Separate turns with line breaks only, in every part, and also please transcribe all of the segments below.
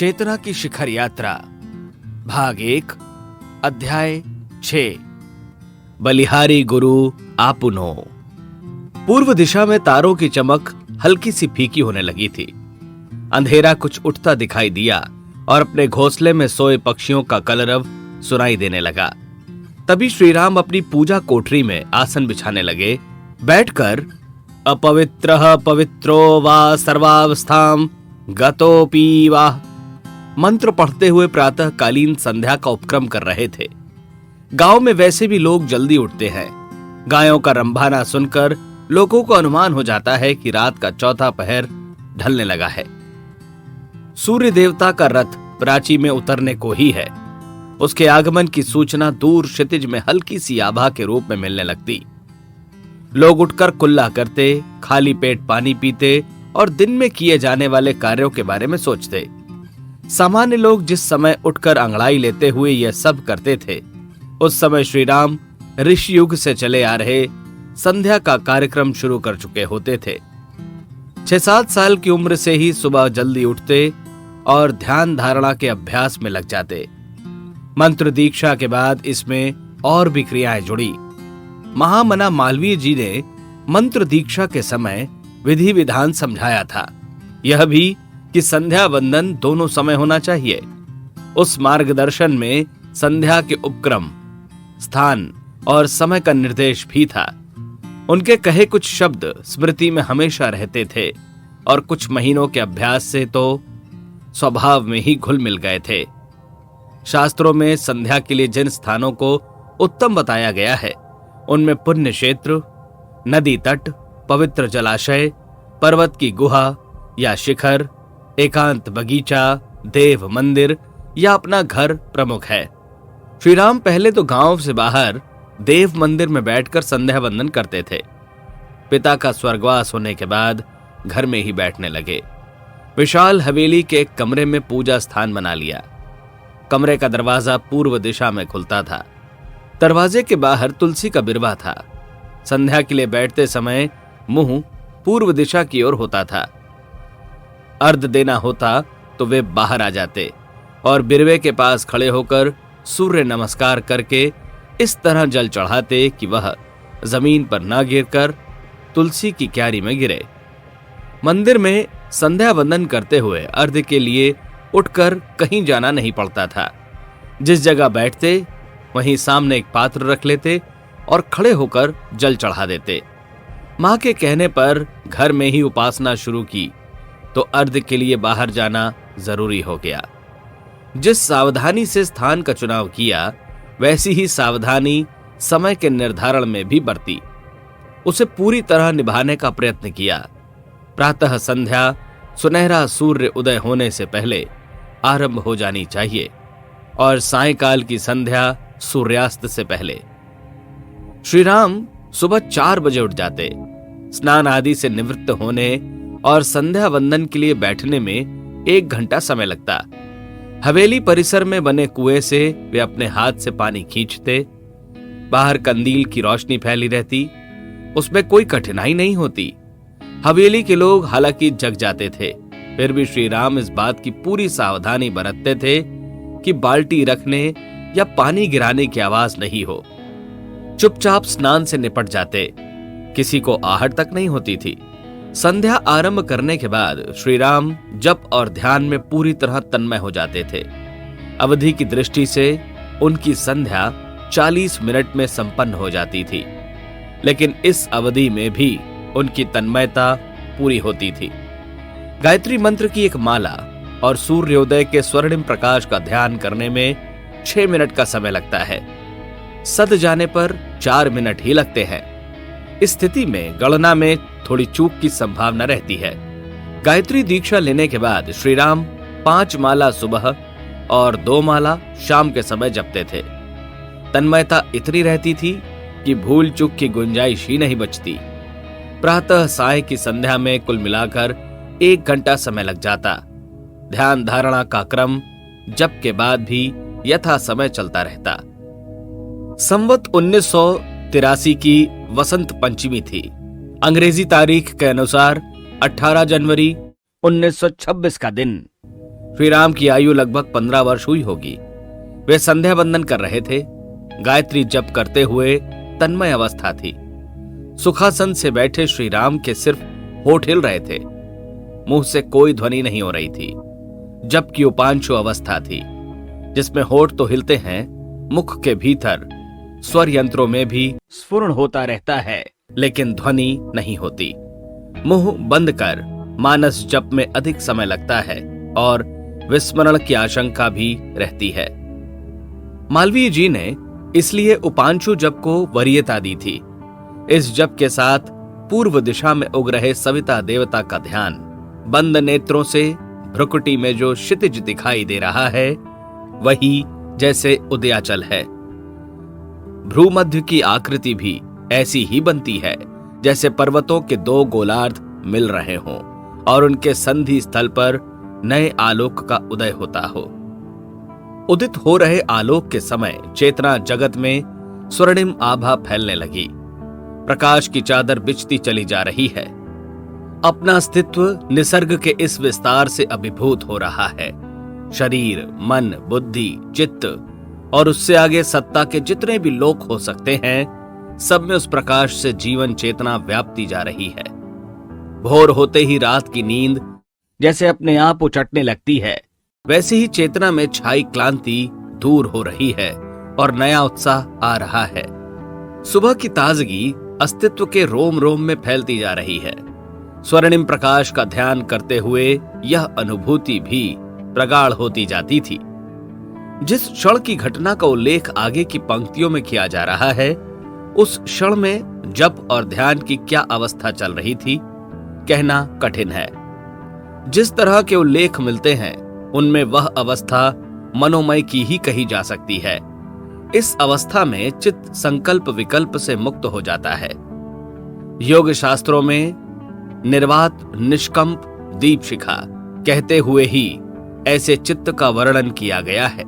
चेतना की शिखर यात्रा भाग 1 अध्याय 6 बलिहारी गुरु आपुनो। पूर्व दिशा में तारों की चमक हल्की सी फीकी होने लगी थी। अंधेरा कुछ उठता दिखाई दिया और अपने घोंसले में सोए पक्षियों का कलरव सुनाई देने लगा। तभी श्रीराम अपनी पूजा कोठरी में आसन बिछाने लगे। बैठकर अपवित्रः पवित्रो वा सर्वावस्थाम गतोपि वा मंत्र पढ़ते हुए प्रातःकालीन संध्या का उपक्रम कर रहे थे। गांव में वैसे भी लोग जल्दी उठते हैं। गायों का रंभाना सुनकर लोगों को अनुमान हो जाता है कि रात का चौथा पहर ढलने लगा है। सूर्य देवता का रथ प्राची में उतरने को ही है। उसके आगमन की सूचना दूर क्षितिज में हल्की सी आभा के रूप में मिलने लगती। लोग उठकर कुल्ला करते, खाली पेट पानी पीते और दिन में किए जाने वाले कार्यों के बारे में सोचते। सामान्य लोग जिस समय उठकर अंगड़ाई लेते हुए यह सब करते थे, उस समय श्रीराम ऋषि युग से चले आ रहे संध्या का कार्यक्रम शुरू कर चुके होते थे। 6-7 साल की उम्र से ही सुबह जल्दी उठते और ध्यान धारणा के अभ्यास में लग जाते। मंत्र दीक्षा के बाद इसमें और भी क्रियाएं जुड़ी। महामना मालवीय जी ने मंत्र दीक्षा के समय विधि विधान समझाया था, यह भी कि संध्या वंदन दोनों समय होना चाहिए। उस मार्गदर्शन में संध्या के उपक्रम, स्थान और समय का निर्देश भी था। उनके कहे कुछ शब्द स्मृति में हमेशा रहते थे और कुछ महीनों के अभ्यास से तो स्वभाव में ही घुल मिल गए थे। शास्त्रों में संध्या के लिए जिन स्थानों को उत्तम बताया गया है, उनमें पुण्य क्षेत्र, नदी तट, पवित्र जलाशय, पर्वत की गुहा या शिखर, एकांत बगीचा, देव मंदिर या अपना घर प्रमुख है। श्रीराम पहले तो गांव से बाहर देव मंदिर में बैठकर संध्या वंदन करते थे। पिता का स्वर्गवास होने के बाद घर में ही बैठने लगे। विशाल हवेली के एक कमरे में पूजा स्थान बना लिया। कमरे का दरवाजा पूर्व दिशा में खुलता था। दरवाजे के बाहर तुलसी का बिरवा था। संध्या के लिए बैठते समय मुंह पूर्व दिशा की ओर होता था। अर्घ देना होता तो वे बाहर आ जाते और बिरवे के पास खड़े होकर सूर्य नमस्कार करके इस तरह जल चढ़ाते कि वह जमीन पर न गिरकर तुलसी की क्यारी में गिरे। मंदिर में संध्या वंदन करते हुए अर्घ के लिए उठकर कहीं जाना नहीं पड़ता था। जिस जगह बैठते वहीं सामने एक पात्र रख लेते और खड़े होकर जल चढ़ा देते। मां के कहने पर घर में ही उपासना शुरू की तो अर्घ के लिए बाहर जाना जरूरी हो गया। जिस सावधानी से स्थान का चुनाव किया, वैसी ही सावधानी समय के निर्धारण में भी बरती। उसे पूरी तरह निभाने का प्रयत्न किया। प्रातः संध्या सुनहरा सूर्य उदय होने से पहले आरंभ हो जानी चाहिए और सायंकाल की संध्या सूर्यास्त से पहले। श्रीराम सुबह 4 बजे उठ जाते। स्नान आदि से निवृत्त होने और संध्या वंदन के लिए बैठने में 1 घंटा समय लगता। हवेली परिसर में बने कुएं से वे अपने हाथ से पानी खींचते। बाहर कंदील की रोशनी फैली रहती, उसमें कोई कठिनाई नहीं होती। हवेली के लोग हालांकि जग जाते थे, फिर भी श्रीराम इस बात की पूरी सावधानी बरतते थे कि बाल्टी रखने या पानी गिराने की आवाज नहीं हो। चुपचाप स्नान से निपट जाते। किसी को आहट तक नहीं होती थी। संध्या आरंभ करने के बाद श्रीराम जप और ध्यान में पूरी तरह तन्मय हो जाते थे। अवधि की दृष्टि से उनकी संध्या 40 मिनट में संपन्न हो जाती थी, लेकिन इस अवधि में भी उनकी तन्मयता पूरी होती थी। गायत्री मंत्र की एक माला और सूर्योदय के स्वर्णिम प्रकाश का ध्यान करने में 6 मिनट का समय लगता है। सद जाने पर 4 मिनट ही लगते हैं। इस स्थिति में गणना में थोड़ी चूक की संभावना रहती है। गायत्री दीक्षा लेने के बाद श्रीराम 5 माला सुबह और 2 माला शाम के समय जपते थे। तन्मयता इतनी रहती थी कि भूल चूक की गुंजाइश ही नहीं बचती। प्रातः साय की संध्या में कुल मिलाकर 1 घंटा समय लग जाता। ध्यान धारणा का क्रम जप के बाद भी यथा समय चलता रहता। संवत 1983 की वसंत पंचमी थी। अंग्रेजी तारीख के अनुसार 18 जनवरी 1926 का दिन। श्री राम की आयु लगभग 15 वर्ष हुई होगी। वे संध्या बंदन कर रहे थे। गायत्री जप करते हुए तन्मय अवस्था थी। सुखासन से बैठे श्री राम के सिर्फ होठ हिल रहे थे, मुंह से कोई ध्वनि नहीं हो रही थी। जबकि उपांशु अवस्था थी, जिसमें होठ तो हिलते हैं, मुख के भीतर स्वर यंत्रों में भी स्फुरण होता रहता है, लेकिन ध्वनि नहीं होती। मुंह बंद कर मानस जप में अधिक समय लगता है और विस्मरण की आशंका भी रहती है। मालवीय जी ने इसलिए उपांशु जप को वरीयता दी थी। इस जप के साथ पूर्व दिशा में उग रहे सविता देवता का ध्यान, बंद नेत्रों से भ्रुकुटी में जो क्षितिज दिखाई दे रहा है वही जैसे उदयाचल है। भ्रूमध्य की आकृति भी ऐसी ही बनती है जैसे पर्वतों के दो गोलार्ध मिल रहे हों और उनके संधि स्थल पर नए आलोक का उदय होता हो। उदित हो रहे आलोक के समय चेतना जगत में स्वर्णिम आभा फैलने लगी। प्रकाश की चादर बिछती चली जा रही है। अपना अस्तित्व निसर्ग के इस विस्तार से अभिभूत हो रहा है। शरीर, मन, बुद्धि, चित्त और उससे आगे सत्ता के जितने भी लोक हो सकते हैं, सब में उस प्रकाश से जीवन चेतना व्याप्ति जा रही है। भोर होते ही रात की नींद जैसे अपने आप उचटने लगती है, वैसे ही चेतना में छाई क्लांति दूर हो रही है और नया उत्साह आ रहा है। सुबह की ताजगी अस्तित्व के रोम रोम में फैलती जा रही है। स्वर्णिम प्रकाश का ध्यान करते हुए यह अनुभूति भी प्रगाढ़ होती जाती थी। जिस क्षण की घटना का उल्लेख आगे की पंक्तियों में किया जा रहा है, उस क्षण में जप और ध्यान की क्या अवस्था चल रही थी, कहना कठिन है। जिस तरह के उल्लेख मिलते हैं उनमें वह अवस्था मनोमय की ही कही जा सकती है। इस अवस्था में चित्त संकल्प विकल्प से मुक्त हो जाता है। योग शास्त्रों में निर्वात निष्कंप दीप शिखा कहते हुए ही ऐसे चित्त का वर्णन किया गया है।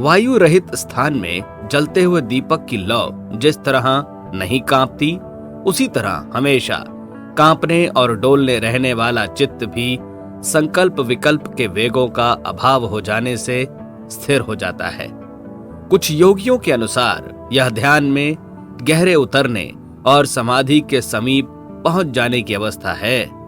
वायु रहित स्थान में जलते हुए दीपक की लौ जिस तरह नहीं कांपती, उसी तरह हमेशा कांपने और डोलने रहने वाला चित्त भी संकल्प विकल्प के वेगों का अभाव हो जाने से स्थिर हो जाता है। कुछ योगियों के अनुसार यह ध्यान में गहरे उतरने और समाधि के समीप पहुंच जाने की अवस्था है।